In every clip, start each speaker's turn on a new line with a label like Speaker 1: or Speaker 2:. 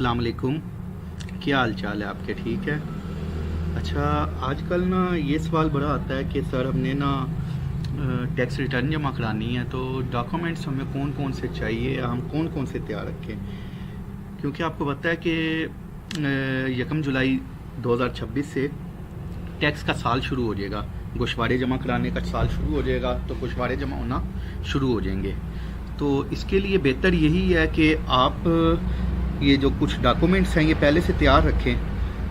Speaker 1: अस्सलाम वालेकुम। क्या हाल चाल है आपके? ठीक है। अच्छा, आजकल ना ये सवाल बड़ा आता है कि सर हमने ना टैक्स रिटर्न जमा करानी है, तो डॉक्यूमेंट्स हमें कौन कौन से चाहिए, हम कौन कौन से तैयार रखें। क्योंकि आपको पता है कि 1 जुलाई 2026 से टैक्स का साल शुरू हो जाएगा, गोशवारे जमा कराने का साल शुरू हो जाएगा, तो गोशवारे जमा होना शुरू हो जाएंगे। तो इसके लिए बेहतर यही है कि आप ये जो कुछ डॉक्यूमेंट्स हैं ये पहले से तैयार रखें,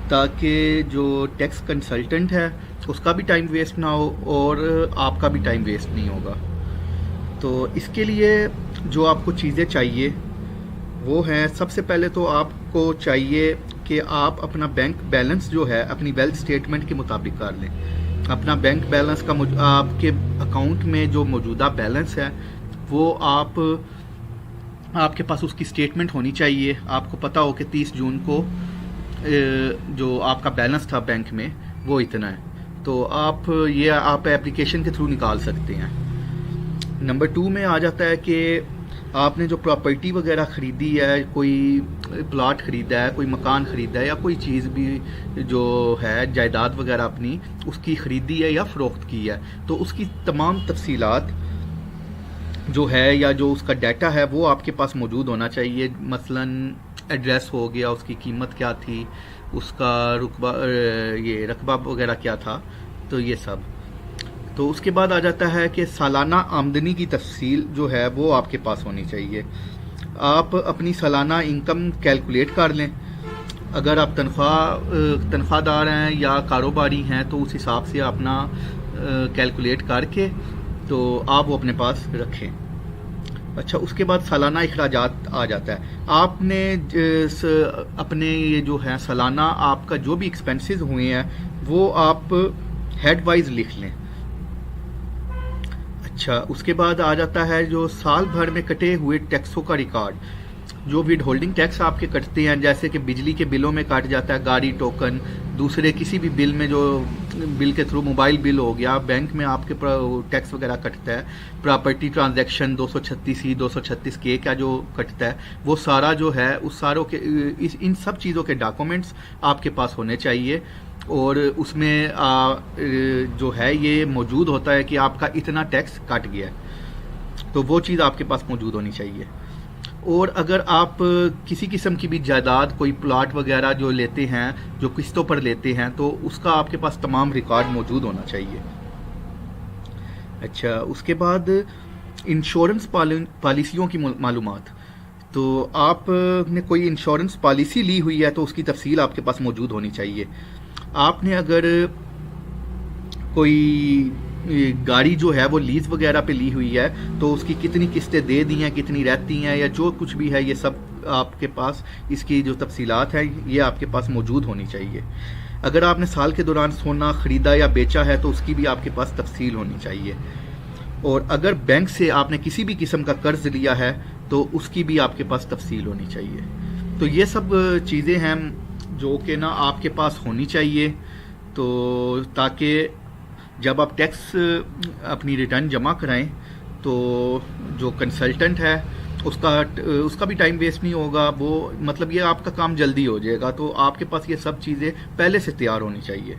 Speaker 1: ताकि जो टैक्स कंसल्टेंट है उसका भी टाइम वेस्ट ना हो और आपका भी टाइम वेस्ट नहीं होगा। तो इसके लिए जो आपको चीज़ें चाहिए वो हैं, सबसे पहले तो आपको चाहिए कि आप अपना बैंक बैलेंस जो है अपनी वेल्थ स्टेटमेंट के मुताबिक कर लें। अपना बैंक बैलेंस का आपके अकाउंट में जो मौजूदा बैलेंस है वो आपके पास उसकी स्टेटमेंट होनी चाहिए। आपको पता हो कि 30 जून को जो आपका बैलेंस था बैंक में वो इतना है, तो आप एप्लीकेशन के थ्रू निकाल सकते हैं। नंबर 2 में आ जाता है कि आपने जो प्रॉपर्टी वगैरह ख़रीदी है, कोई प्लॉट ख़रीदा है, कोई मकान ख़रीदा है, या कोई चीज़ भी जो है जायदाद वगैरह अपनी उसकी ख़रीदी है या फ़रोख्त की है, तो उसकी तमाम तफसीलात जो है या जो उसका डाटा है वो आपके पास मौजूद होना चाहिए। मसलन एड्रेस हो गया, उसकी कीमत क्या थी, उसका रकबा वगैरह क्या था, तो ये सब। तो उसके बाद आ जाता है कि सालाना आमदनी की तफसील जो है वो आपके पास होनी चाहिए। आप अपनी सालाना इनकम कैलकुलेट कर लें। अगर आप तनख्वाहदार हैं या कारोबारी हैं तो उस हिसाब से अपना कैलकुलेट करके तो आप वो अपने पास रखें। अच्छा, उसके बाद सालाना अखराजात आ जाता है। आपने अपने ये जो है सालाना आपका जो भी एक्सपेंसेस हुए हैं वो आप हेड वाइज लिख लें। अच्छा, उसके बाद आ जाता है जो साल भर में कटे हुए टैक्सों का रिकॉर्ड। जो विद होल्डिंग टैक्स आपके कटते हैं, जैसे कि बिजली के बिलों में कट जाता है, गाड़ी टोकन, दूसरे किसी भी बिल में जो बिल के थ्रू मोबाइल बिल हो गया, बैंक में आपके टैक्स वगैरह कटता है, प्रॉपर्टी ट्रांजैक्शन 236E 236K का जो कटता है, वो सारा जो है उस सारों के इन सब चीज़ों के डॉक्यूमेंट्स आपके पास होने चाहिए। और उसमें जो है ये मौजूद होता है कि आपका इतना टैक्स कट गया है, तो वो चीज़ आपके पास मौजूद होनी चाहिए। और अगर आप किसी किस्म की भी जायदाद, कोई प्लॉट वगैरह जो लेते हैं, जो किस्तों पर लेते हैं, तो उसका आपके पास तमाम रिकॉर्ड मौजूद होना चाहिए। अच्छा, उसके बाद इंश्योरेंस पॉलिसियों की मालूमात। तो आपने कोई इंश्योरेंस पॉलिसी ली हुई है तो उसकी तफसील आपके पास मौजूद होनी चाहिए। आपने अगर कोई गाड़ी जो है वो लीज वगैरह पे ली हुई है तो उसकी कितनी किस्तें दे दी हैं, कितनी रहती हैं, या जो कुछ भी है ये सब आपके पास, इसकी जो तफसीलात है ये आपके पास मौजूद होनी चाहिए। अगर आपने साल के दौरान सोना ख़रीदा या बेचा है तो उसकी भी आपके पास तफसील होनी चाहिए। और अगर बैंक से आपने किसी भी किस्म का कर्ज लिया है तो उसकी भी आपके पास तफसील होनी चाहिए। तो ये सब चीज़ें हैं जो कि ना आपके पास होनी चाहिए, तो ताकि जब आप टैक्स अपनी रिटर्न जमा कराएं तो जो कंसल्टेंट है उसका भी टाइम वेस्ट नहीं होगा, वो मतलब ये आपका काम जल्दी हो जाएगा। तो आपके पास ये सब चीज़ें पहले से तैयार होनी चाहिए।